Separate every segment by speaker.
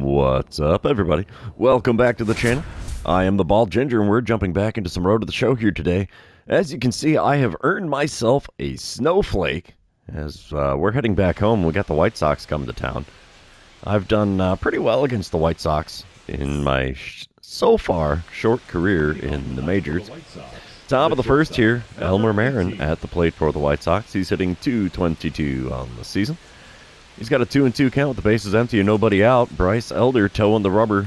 Speaker 1: What's up, everybody? Welcome back to the channel. I am the Bald Ginger, and we're jumping back into some Road to the Show here today. As you can see, I have earned myself a snowflake. As we're heading back home, we got the White Sox coming to town. I've done pretty well against the White Sox in my, so far, short career in the majors. Top of the first here, Elmer Marin at the plate for the White Sox. He's hitting .222 on the season. He's got a 2-2 count with the bases empty and nobody out. Bryce Elder towing the rubber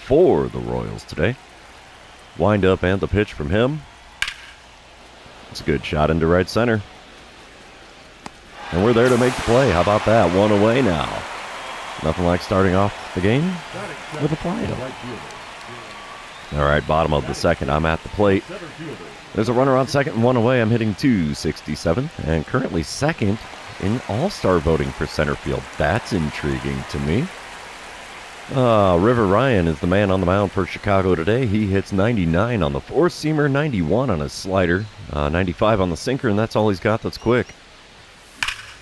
Speaker 1: for the Royals today. Wind up and the pitch from him. It's a good shot into right center. And we're there to make the play. How about that? One away now. Nothing like starting off the game with a fly out. All right, bottom of the second. I'm at the plate. There's a runner on second and one away. I'm hitting .267 and currently second in all-star voting for center field. That's intriguing to me. River Ryan is the man on the mound for Chicago today. He hits 99 on the four-seamer, 91 on his slider, 95 on the sinker, and that's all he's got that's quick.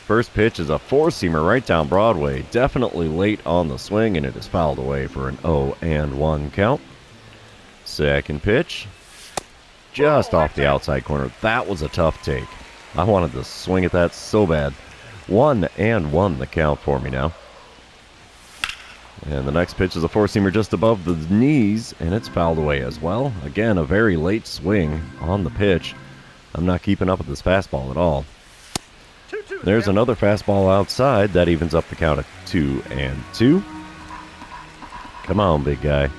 Speaker 1: First pitch is a four-seamer right down Broadway. Definitely late on the swing, and it is fouled away for an 0-1 count. Second pitch, just off the outside corner. That was a tough take. I wanted to swing at that so bad. 1-1 the count for me now. And the next pitch is a four-seamer just above the knees, and it's fouled away as well. Again, a very late swing on the pitch. I'm not keeping up with this fastball at all. There's another fastball outside. That evens up the count at 2-2. Come on, big guy.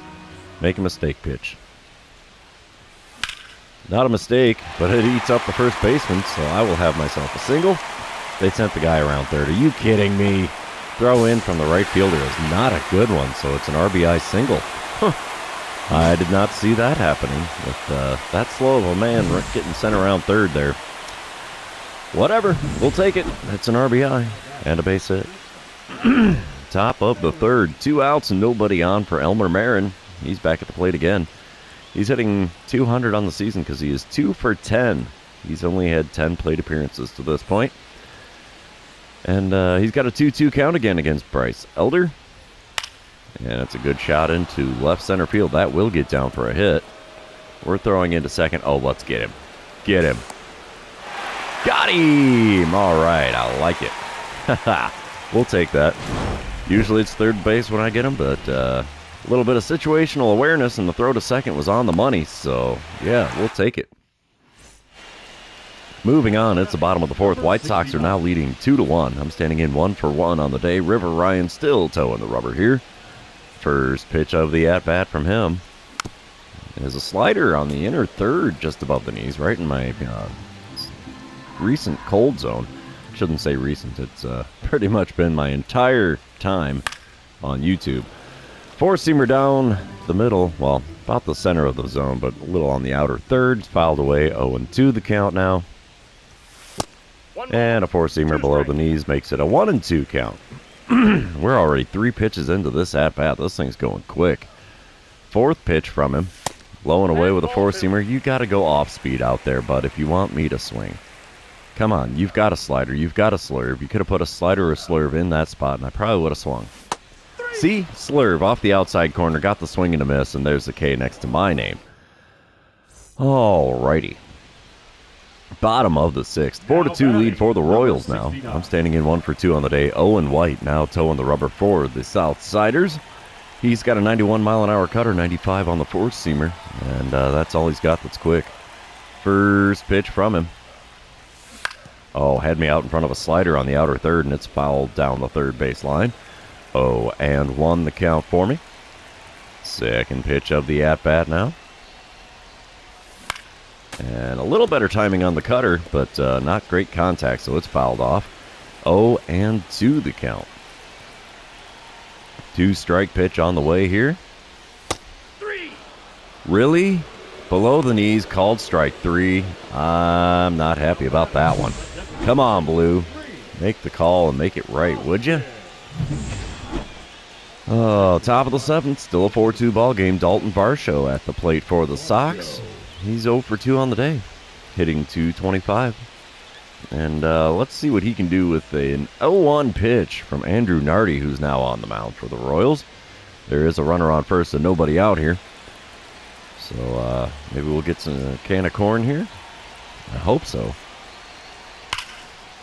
Speaker 1: Make a mistake pitch. Not a mistake, but it eats up the first baseman, so I will have myself a single. They sent the guy around third. Are you kidding me? Throw in from the right fielder is not a good one, so it's an RBI single. I did not see that happening with that slow of a man getting sent around third there. Whatever, we'll take it. It's an RBI and a base hit. Top of the third, 2 outs and nobody on for Elmer Marin. He's back at the plate again. He's hitting .200 on the season because he is 2 for 10. He's only had 10 plate appearances to this point. And he's got a 2-2 count again against Bryce Elder. And it's a good shot into left center field. That will get down for a hit. We're throwing into second. Oh, let's get him. Get him. Got him! All right, I like it. We'll take that. Usually it's third base when I get him, but a little bit of situational awareness, and the throw to second was on the money, so yeah, we'll take it. Moving on, it's the bottom of the fourth. White Sox are now leading 2-1. I'm standing in 1 for 1 on the day. River Ryan still towing the rubber here. First pitch of the at-bat from him is a slider on the inner third, just above the knees, right in my recent cold zone. Shouldn't say recent. It's pretty much been my entire time on YouTube. Four-seamer down the middle, well, about the center of the zone, but a little on the outer third. It's fouled away, 0-2 the count now. And a four-seamer below the knees makes it a 1-2 count. We're already 3 pitches into this at-bat. This thing's going quick. Fourth pitch from him. Low and away with a four-seamer. You got to go off-speed out there, bud, if you want me to swing. Come on, you've got a slider. You've got a slurve. You could have put a slider or a slurve in that spot, and I probably would have swung. See? Slurve off the outside corner. Got the swing and a miss, and there's the K next to my name. Alrighty. Bottom of the sixth. 4-2 lead for the Royals now. I'm standing in 1 for 2 on the day. Owen White now towing the rubber for the Southsiders. He's got a 91-mile-an-hour cutter, 95 on the four-seamer, and that's all he's got that's quick. First pitch from him. Oh, had me out in front of a slider on the outer third, and it's fouled down the third base line. 0-1 the count for me. Second pitch of the at-bat now. And a little better timing on the cutter, but not great contact, so it's fouled off. 0-2 the count. 2-strike pitch on the way here.
Speaker 2: 3.
Speaker 1: Really? Below the knees, called strike 3. I'm not happy about that one. Come on, Blue. Make the call and make it right, would you? Oh, top of the seventh, still a 4-2 ball game. Dalton Varsho at the plate for the Sox. He's 0 for 2 on the day, hitting .225. And let's see what he can do with an 0-1 pitch from Andrew Nardi, who's now on the mound for the Royals. There is a runner on first and nobody out here. So maybe we'll get some can of corn here. I hope so.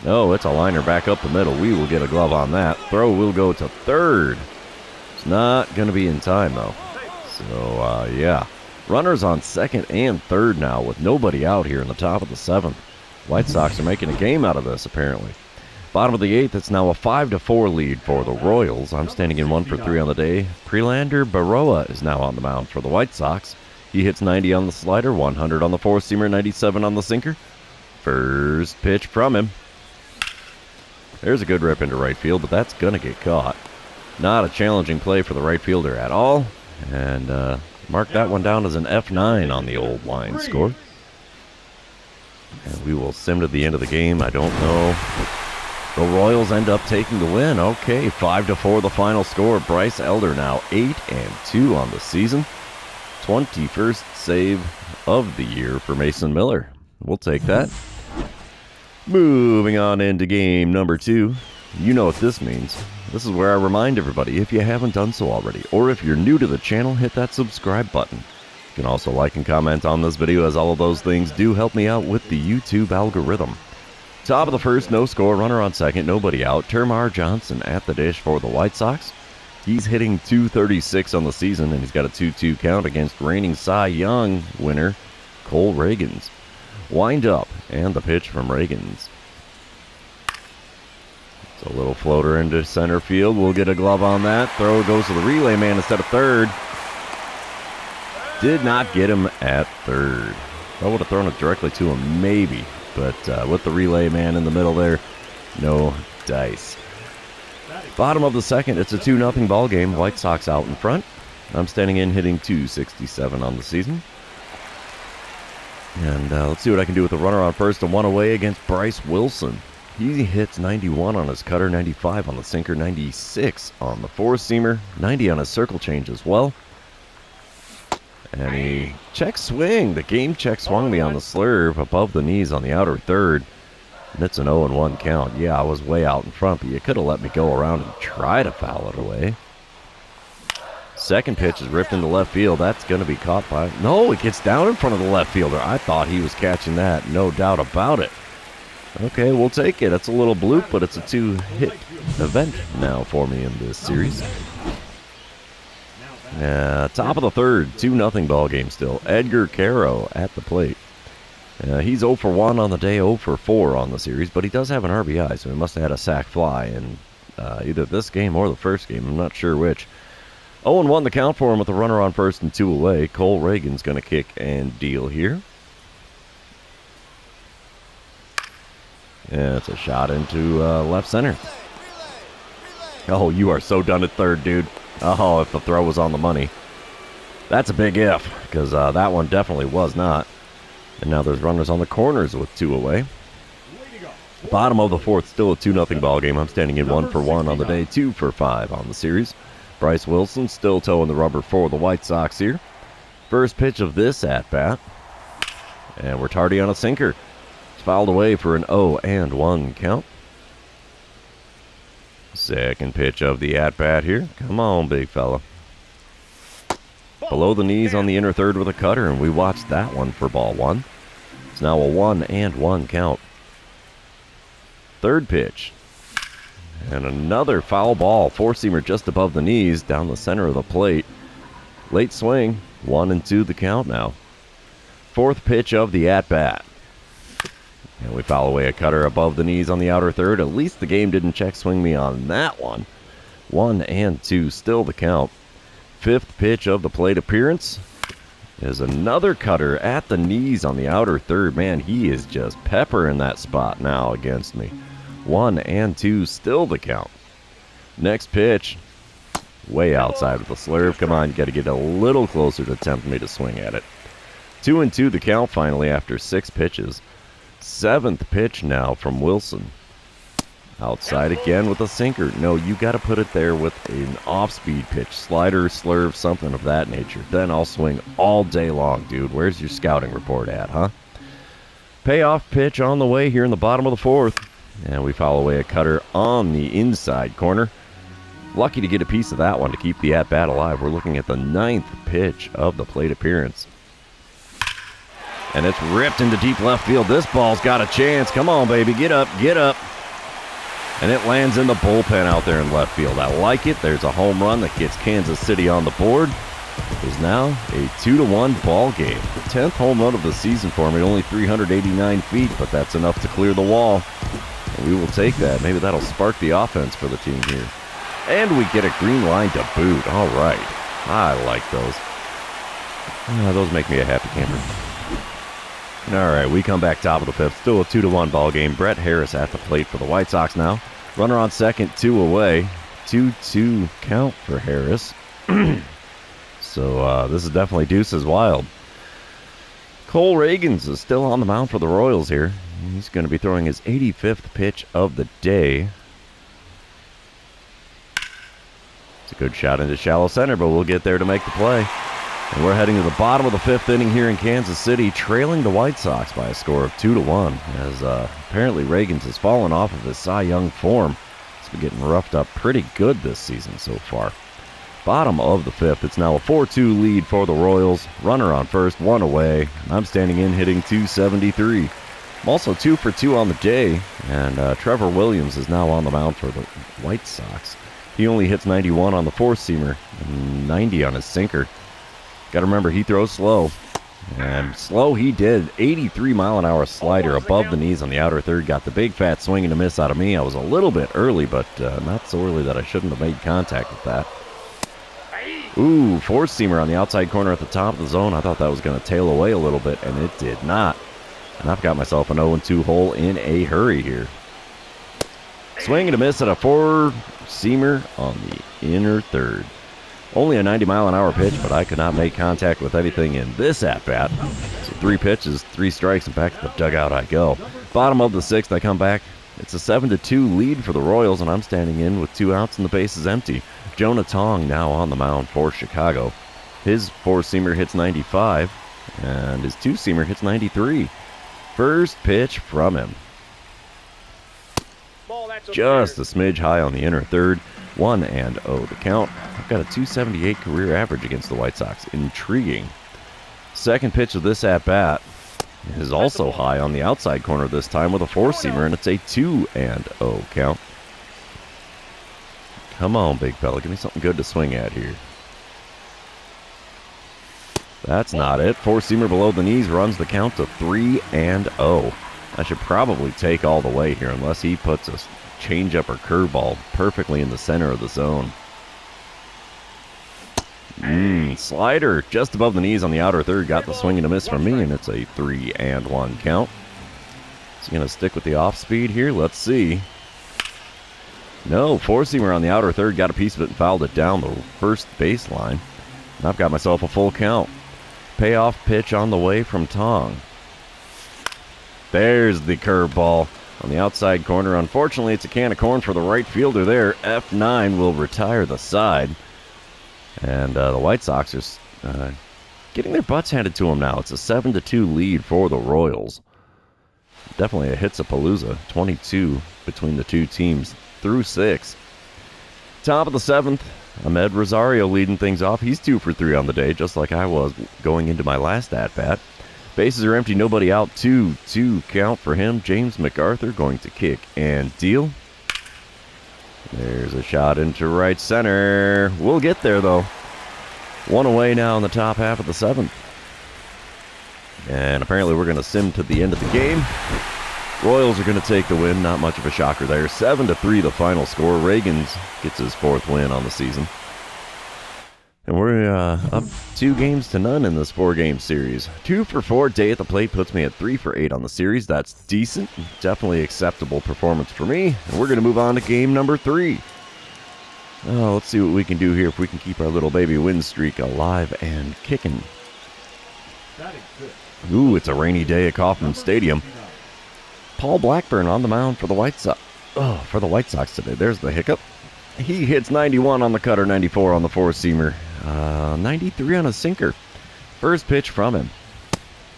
Speaker 1: No, it's a liner back up the middle. We will get a glove on that. Throw will go to third. It's not going to be in time, though. So, yeah. Runners on second and third now with nobody out here in the top of the seventh. White Sox are making a game out of this, apparently. Bottom of the eighth, it's now a 5-4 lead for the Royals. I'm standing in 1 for 3 on the day. Prelander Baroa is now on the mound for the White Sox. He hits 90 on the slider, 100 on the four-seamer, 97 on the sinker. First pitch from him. There's a good rip into right field, but that's going to get caught. Not a challenging play for the right fielder at all. And mark that one down as an F9 on the old line score. And we will sim to the end of the game. I don't know. The Royals end up taking the win. Okay, 5-4 the final score. Bryce Elder now 8-2 on the season. 21st save of the year for Mason Miller. We'll take that. Moving on into game number 2. You know what this means. This is where I remind everybody, if you haven't done so already, or if you're new to the channel, hit that subscribe button. You can also like and comment on this video, as all of those things do help me out with the YouTube algorithm. Top of the first, no score, runner on second, nobody out. Termar Johnson at the dish for the White Sox. He's hitting .236 on the season, and he's got a 2-2 count against reigning Cy Young winner Cole Reagans. Wind up, and the pitch from Reagans. It's a little floater into center field. We'll get a glove on that. Throw goes to the relay man instead of third. Did not get him at third. I would have thrown it directly to him, maybe. But with the relay man in the middle there, no dice. Bottom of the second, it's a 2-0 ball game. White Sox out in front. I'm standing in, hitting .267 on the season. And let's see what I can do with the runner on first and 1 away against Bryce Wilson. He hits 91 on his cutter, 95 on the sinker, 96 on the four-seamer, 90 on his circle change as well. And he check swing. The game check swung me on the slurve above the knees on the outer third. And it's an 0-1 count. Yeah, I was way out in front, but you could have let me go around and try to foul it away. Second pitch is ripped into left field. That's going to be caught by... No, it gets down in front of the left fielder. I thought he was catching that. No doubt about it. Okay, we'll take it. It's a little bloop, but it's a 2-hit event now for me in this series. Top of the third, 2-0 ball game still. Edgar Caro at the plate. He's 0 for 1 on the day, 0 for 4 on the series, but he does have an RBI, so he must have had a sac fly in either this game or the first game. I'm not sure which. 0-1 the count for him with a runner on first and 2 away. Cole Reagan's going to kick and deal here. Yeah, it's a shot into left center. Oh, you are so done at third, dude. Oh, if the throw was on the money. That's a big if, because that one definitely was not. And now there's runners on the corners with 2 away. Bottom of the fourth, still a 2-0 ball game. I'm standing in 1 for 1 on the day, 2 for 5 on the series. Bryce Wilson still toeing the rubber for the White Sox here. First pitch of this at-bat. And we're tardy on a sinker. It's fouled away for an 0-1 count. Second pitch of the at-bat here. Come on, big fella. Below the knees on the inner third with a cutter, and we watched that one for ball 1. It's now a 1-1 count. Third pitch. And another foul ball. Four-seamer just above the knees, down the center of the plate. Late swing. 1-2 the count now. Fourth pitch of the at-bat. And we foul away a cutter above the knees on the outer third. At least the game didn't check swing me on that one. 1-2 still the count. Fifth pitch of the plate appearance is another cutter at the knees on the outer third. Man, he is just peppering that spot now against me. 1-2 still the count. Next pitch, way outside of the slurve. Come on, you got to get a little closer to tempt me to swing at it. 2-2 the count finally after 6 pitches. Seventh pitch now from Wilson. Outside again with a sinker. No, you got to put it there with an off-speed pitch. Slider, slurve, something of that nature. Then I'll swing all day long, dude. Where's your scouting report at, huh? Payoff pitch on the way here in the bottom of the fourth. And we foul away a cutter on the inside corner. Lucky to get a piece of that one to keep the at-bat alive. We're looking at the 9th pitch of the plate appearance. And it's ripped into deep left field. This ball's got a chance. Come on, baby. Get up, get up. And it lands in the bullpen out there in left field. I like it. There's a home run that gets Kansas City on the board. It is now a 2-1 ball game. 10th home run of the season for me. Only 389 feet, but that's enough to clear the wall. And we will take that. Maybe that'll spark the offense for the team here. And we get a green line to boot. All right. I like those. Those make me a happy camper. All right, we come back top of the 5th. Still a 2-1 ball game. Brett Harris at the plate for the White Sox now. Runner on second, 2 away. 2-2 count for Harris. So this is definitely Deuce's Wild. Cole Reagans is still on the mound for the Royals here. He's going to be throwing his 85th pitch of the day. It's a good shot into shallow center, but we'll get there to make the play. And we're heading to the bottom of the 5th inning here in Kansas City, trailing the White Sox by a score of 2-1, as apparently Reagans has fallen off of his Cy Young form. He's been getting roughed up pretty good this season so far. Bottom of the 5th, it's now a 4-2 lead for the Royals. Runner on first, 1 away. I'm standing in hitting 273. I'm also 2 for 2 on the day, and Trevor Williams is now on the mound for the White Sox. He only hits 91 on the four-seamer and 90 on his sinker. Got to remember, he throws slow. And slow he did. 83-mile-an-hour slider above the knees on the outer third. Got the big fat swing and a miss out of me. I was a little bit early, but not so early that I shouldn't have made contact with that. Ooh, four-seamer on the outside corner at the top of the zone. I thought that was going to tail away a little bit, and it did not. And I've got myself an 0-2 hole in a hurry here. Swing and a miss at a four-seamer on the inner third. Only a 90-mile-an-hour pitch, but I could not make contact with anything in this at-bat. So 3 pitches, 3 strikes, and back to the dugout I go. Bottom of the 6th, I come back. It's a 7-2 lead for the Royals, and I'm standing in with 2 outs and the base is empty. Jonah Tong now on the mound for Chicago. His four-seamer hits 95, and his two-seamer hits 93. First pitch from him. Just a smidge high on the inner third. 1-0 the count. I've got a 278 career average against the White Sox. Intriguing. Second pitch of this at-bat is also high on the outside corner this time with a four-seamer, and it's a 2-0 count. Come on, big fella. Give me something good to swing at here. That's not it. Four-seamer below the knees runs the count to 3-0. I should probably take all the way here unless he puts a changeup or curveball perfectly in the center of the zone. Slider just above the knees on the outer third. Got the swing and a miss from me, and it's a 3-1 count. Is he going to stick with the off-speed here? Let's see. No, four-seamer on the outer third. Got a piece of it and fouled it down the first baseline. And I've got myself a full count. Payoff pitch on the way from Tong. There's the curveball on the outside corner. Unfortunately, it's a can of corn for the right fielder there. F9 will retire the side. And the White Sox are getting their butts handed to them now. It's a 7-2 lead for the Royals. Definitely a hits-a-palooza. 22 between the two teams through 6. Top of the 7th, Ahmed Rosario leading things off. He's 2 for 3 on the day, just like I was going into my last at-bat. Bases are empty, nobody out. 2-2 count for him. James MacArthur going to kick and deal. There's a shot into right center. We'll get there, though. 1 away now in the top half of the 7th. And apparently we're going to sim to the end of the game. Royals are going to take the win. Not much of a shocker there. 7-3 the final score. Reagans gets his 4th win on the season. And we're up 2-0 in this 4-game series. 2 for 4 day at the plate puts me at 3 for 8 on the series. That's decent. Definitely acceptable performance for me. And we're going to move on to game number 3. Oh, let's see what we can do here if we can keep our little baby win streak alive and kicking. Ooh, it's a rainy day at Kauffman Stadium. Paul Blackburn on the mound for the White Sox. Oh, for the White Sox today. There's the hiccup. He hits 91 on the cutter, 94 on the four-seamer, 93 on a sinker. First pitch from him.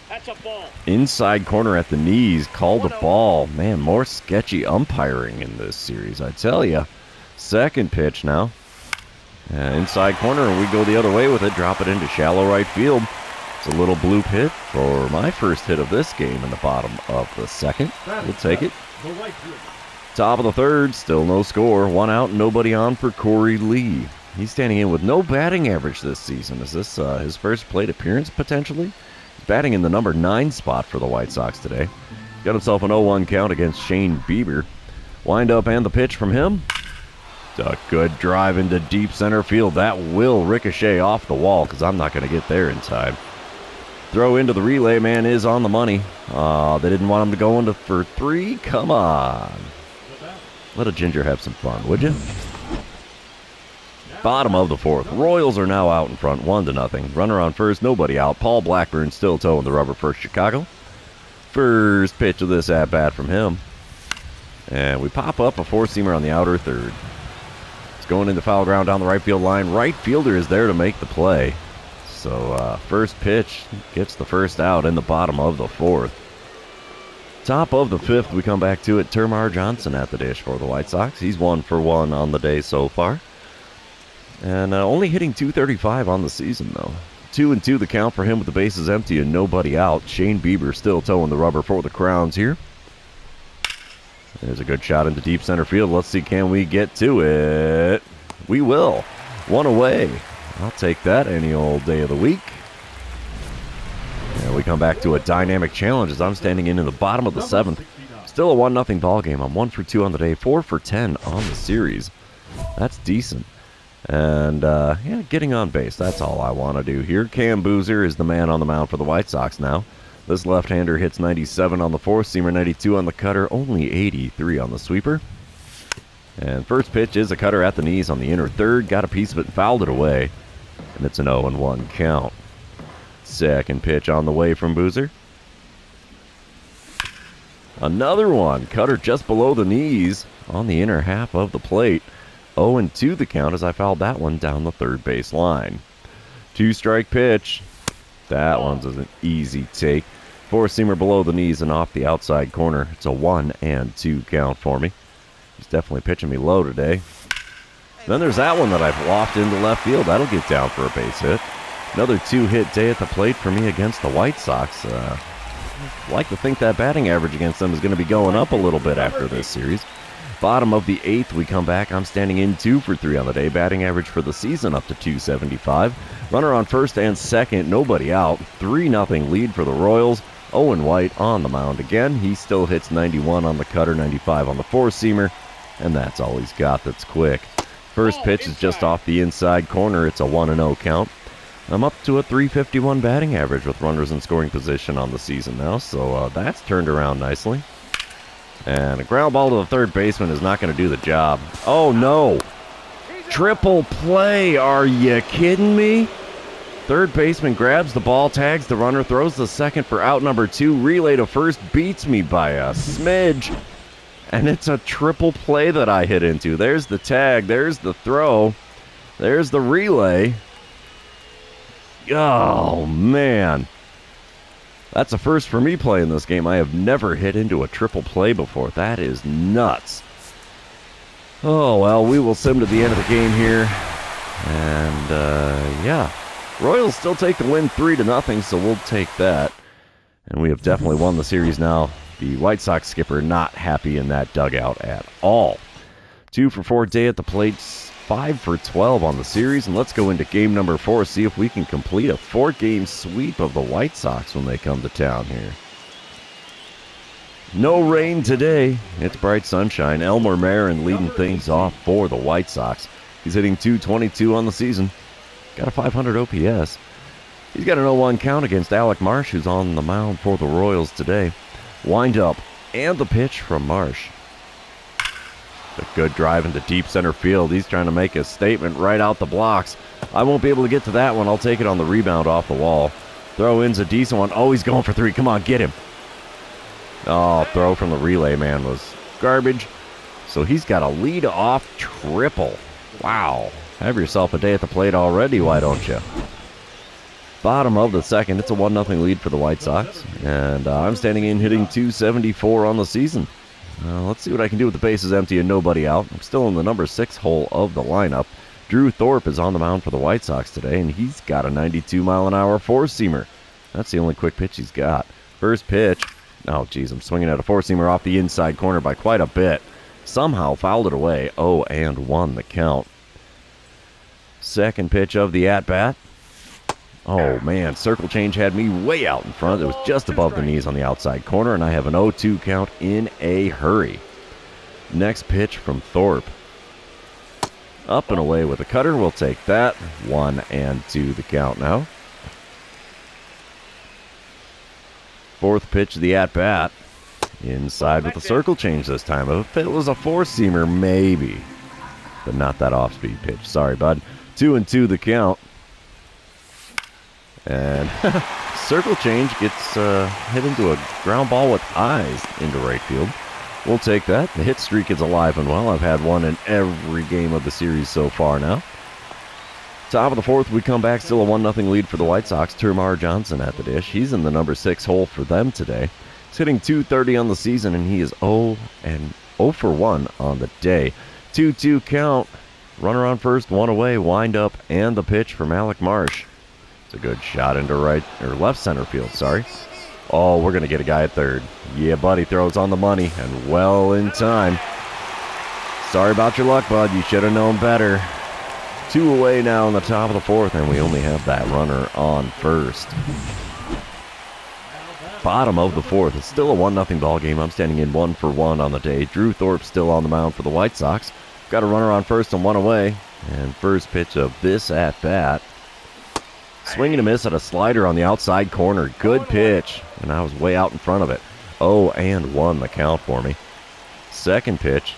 Speaker 2: That's a ball.
Speaker 1: Inside corner at the knees, called a ball. Man, more sketchy umpiring in this series, I tell ya. Second pitch now. Inside corner, and we go the other way with it. Drop it into shallow right field. It's a little bloop hit for my first hit of this game in the bottom of the second. We'll take it. Top of the third, still no score. One out, nobody on for Corey Lee. He's standing in with no batting average this season. Is this his first plate appearance, potentially? He's batting in the number 9 spot for the White Sox today. Got himself an 0-1 count against Shane Bieber. Wind up and the pitch from him. A good drive into deep center field. That will ricochet off the wall because I'm not going to get there in time. Throw into the relay man is on the money. They didn't want him to go into for 3. Come on. Let a Ginger have some fun, would you? Bottom of the fourth. Royals are now out in front, 1-0. Runner on first, nobody out. Paul Blackburn still towing the rubber for Chicago. First pitch of this at-bat from him. And we pop up a four-seamer on the outer third. It's going into foul ground down the right field line. Right fielder is there to make the play. So first pitch gets the first out in the bottom of the fourth. Top of the fifth, we come back to it. Termar Johnson at the dish for the White Sox. He's 1 for 1 on the day so far. And only hitting .235 on the season, though. 2-2 the count for him with the bases empty and nobody out. Shane Bieber still towing the rubber for the Crowns here. There's a good shot into deep center field. Let's see, can we get to it? We will. 1 away. I'll take that any old day of the week. And we come back to a dynamic challenge as I'm standing in the bottom of the 7th. Still a 1-0 ball game. I'm 1 for 2 on the day, 4 for 10 on the series. That's decent. And, yeah, getting on base. That's all I want to do here. Cam Boozer is the man on the mound for the White Sox now. This left-hander hits 97 on the four-seamer, 92 on the cutter, only 83 on the sweeper. And first pitch is a cutter at the knees on the inner third. Got a piece of it and fouled it away. And it's an 0-1 count. Second pitch on the way from Boozer. Another one. Cutter just below the knees on the inner half of the plate. 0-2 the count as I fouled that one down the third base line. 2-strike pitch. That one's an easy take. Four-seamer below the knees and off the outside corner. It's a 1-2 count for me. He's definitely pitching me low today. Then there's that one that I've lofted into left field. That'll get down for a base hit. Another 2-hit day at the plate for me against the White Sox. I'd like to think that batting average against them is going to be going up a little bit after this series. Bottom of the 8th, we come back. I'm standing in 2 for 3 on the day. Batting average for the season up to .275. Runner on first and second, nobody out. 3-0 lead for the Royals. Owen White on the mound again. He still hits 91 on the cutter, 95 on the four-seamer, and that's all he's got that's quick. First pitch is just off the inside corner. It's a 1-0 count. I'm up to a .351 batting average with runners in scoring position on the season now, so that's turned around nicely. And a ground ball to the third baseman is not going to do the job. Oh, no. Triple play. Are you kidding me? Third baseman grabs the ball, tags the runner, throws the second for out number 2. Relay to first beats me by a smidge. And it's a triple play that I hit into. There's the tag. There's the throw. There's the relay. Oh, man. That's a first for me playing this game. I have never hit into a triple play before. That is nuts. Oh, well, we will sim to the end of the game here. And, yeah. Royals still take the win 3-0, so we'll take that. And we have definitely won the series now. The White Sox skipper not happy in that dugout at all. 2 for 4 day at the plate, 5 for 12 on the series. And let's go into game number 4, see if we can complete a 4-game sweep of the White Sox when they come to town here. No rain today. It's bright sunshine. Elmer Marin leading things off for the White Sox. He's hitting .222 on the season. Got a 500 OPS. He's got an 0-1 count against Alec Marsh, who's on the mound for the Royals today. Wind up and the pitch from Marsh. A good drive into deep center field. He's trying to make a statement right out the blocks. I won't be able to get to that one. I'll take it on the rebound off the wall. Throw in's a decent one. Oh, he's going for 3. Come on, get him. Oh, throw from the relay man was garbage. So he's got a lead-off triple. Wow. Have yourself a day at the plate already, why don't you? Bottom of the second, it's a 1-0 lead for the White Sox. And I'm standing in hitting .274 on the season. Let's see what I can do with the bases empty and nobody out. I'm still in the number 6 hole of the lineup. Drew Thorpe is on the mound for the White Sox today, and he's got a 92-mile-an-hour four-seamer. That's the only quick pitch he's got. First pitch. Oh, geez, I'm swinging at a four-seamer off the inside corner by quite a bit. Somehow fouled it away. 0-1 the count. Second pitch of the at-bat. Oh, man, circle change had me way out in front. It was just above the knees on the outside corner, and I have an 0-2 count in a hurry. Next pitch from Thorpe. Up and away with a cutter. We'll take that. 1-2 the count now. Fourth pitch of the at-bat. Inside with the circle change this time. If it was a four-seamer, maybe. But not that off-speed pitch. Sorry, bud. 2-2 the count. And circle change gets hit into a ground ball with eyes into right field. We'll take that. The hit streak is alive and well. I've had one in every game of the series so far now. Top of the fourth, we come back. Still a 1-0 lead for the White Sox. Termarr Johnson at the dish. He's in the number 6 hole for them today. He's hitting .230 on the season, and he is 0 for 1 on the day. 2-2 count. Runner on first, one away, wind up, and the pitch from Alec Marsh. It's a good shot into left center field, sorry. Oh, we're going to get a guy at third. Yeah, buddy, throws on the money, and well in time. Sorry about your luck, bud. You should have known better. 2 away now in the top of the fourth, and we only have that runner on first. Bottom of the fourth. It's still a 1-0 ball game. I'm standing in 1 for 1 on the day. Drew Thorpe still on the mound for the White Sox. Got a runner on first and one away. And first pitch of this at-bat. Swing and a miss at a slider on the outside corner. Good pitch. And I was way out in front of it. 0-1 the count for me. Second pitch.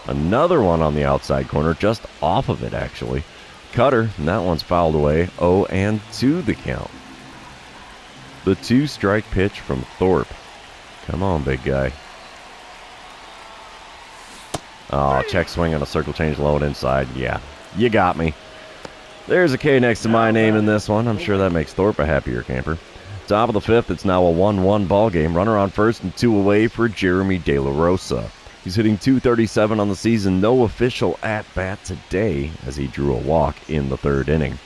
Speaker 1: Another one on the outside corner, just off of it, actually. Cutter, and that one's fouled away. 0-2 the count. The 2-strike pitch from Thorpe. Come on, big guy. Oh, check swing on a circle change low and inside. Yeah, you got me. There's a K next to my name in this one. I'm sure that makes Thorpe a happier camper. Top of the fifth, it's now a 1-1 ball game. Runner on first and 2 away for Jeremy De La Rosa. He's hitting .237 on the season. No official at-bat today as he drew a walk in the third inning.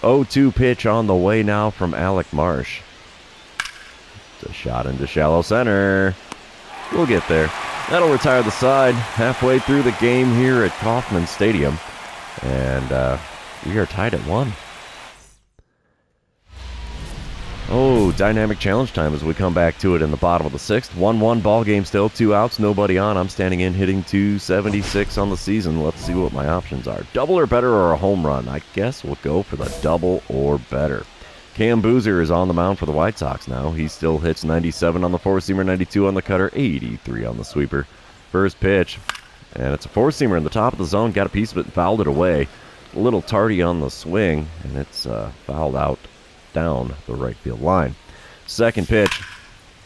Speaker 1: 0-2 pitch on the way now from Alec Marsh. It's a shot into shallow center. We'll get there. That'll retire the side halfway through the game here at Kauffman Stadium. And we are tied at 1. Oh, dynamic challenge time as we come back to it in the bottom of the sixth. 1-1 ball game still, 2 outs, nobody on. I'm standing in hitting .276 on the season. Let's see what my options are. Double or better or a home run? I guess we'll go for the double or better. Cam Boozer is on the mound for the White Sox now. He still hits 97 on the four-seamer, 92 on the cutter, 83 on the sweeper. First pitch, and it's a four-seamer in the top of the zone. Got a piece of it and fouled it away. A little tardy on the swing, and it's fouled out down the right field line. Second pitch.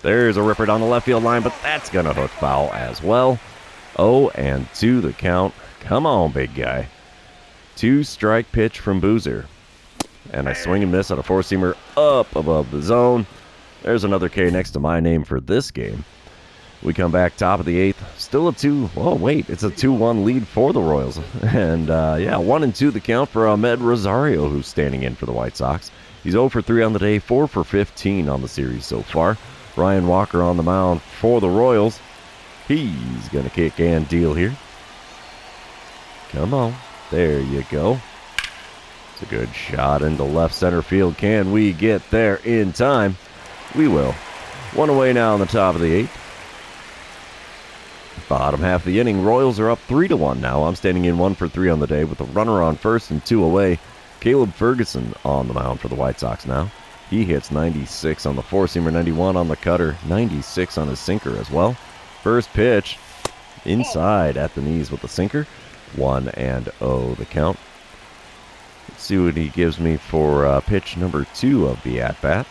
Speaker 1: There's a ripper down the left field line, but that's going to hook foul as well. 0-2 the count. Come on, big guy. 2-strike pitch from Boozer. And I swing and miss at a four-seamer up above the zone. There's another K next to my name for this game. We come back top of the eighth. Still a 2. Oh, wait. It's a 2-1 lead for the Royals. And, 1-2 the count for Ahmed Rosario, who's standing in for the White Sox. He's 0 for 3 on the day, 4 for 15 on the series so far. Ryan Walker on the mound for the Royals. He's going to kick and deal here. Come on. There you go. It's a good shot into left center field. Can we get there in time? We will. 1 away now on the top of the eighth. Bottom half of the inning, Royals are up 3-1 now. I'm standing in 1 for 3 on the day with a runner on first and 2 away. Caleb Ferguson on the mound for the White Sox now. He hits 96 on the four-seamer, 91 on the cutter, 96 on his sinker as well. First pitch, inside at the knees with the sinker. 1-0 the count. Let's see what he gives me for pitch number 2 of the at-bat.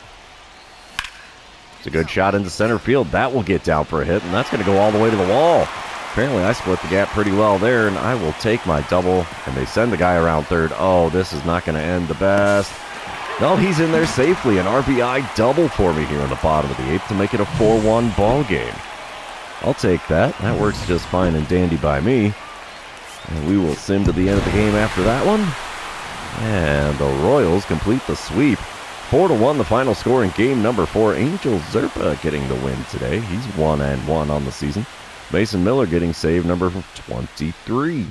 Speaker 1: It's a good shot into center field. That will get down for a hit, and that's going to go all the way to the wall. Apparently, I split the gap pretty well there, and I will take my double, and they send the guy around third. Oh, this is not going to end the best. No, he's in there safely. An RBI double for me here in the bottom of the eighth to make it a 4-1 ball game. I'll take that. That works just fine and dandy by me. And we will sim to the end of the game after that one. And the Royals complete the sweep. 4-1 the final score in game number 4. Angel Zerpa getting the win today. He's 1-1 on the season. Mason Miller getting save number 23.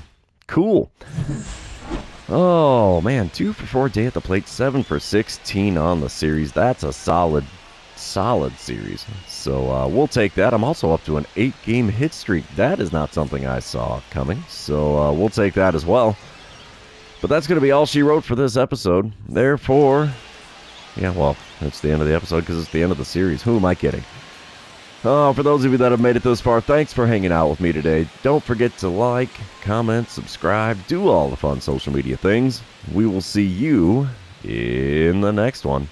Speaker 1: Cool. Oh, man. 2 for 4 day at the plate. 7 for 16 on the series. That's a solid series. So we'll take that. I'm also up to an 8-game hit streak. That is not something I saw coming. So we'll take that as well. But that's going to be all she wrote for this episode. Therefore, yeah, well, it's the end of the episode because it's the end of the series. Who am I kidding? Oh, for those of you that have made it this far, thanks for hanging out with me today. Don't forget to like, comment, subscribe, do all the fun social media things. We will see you in the next one.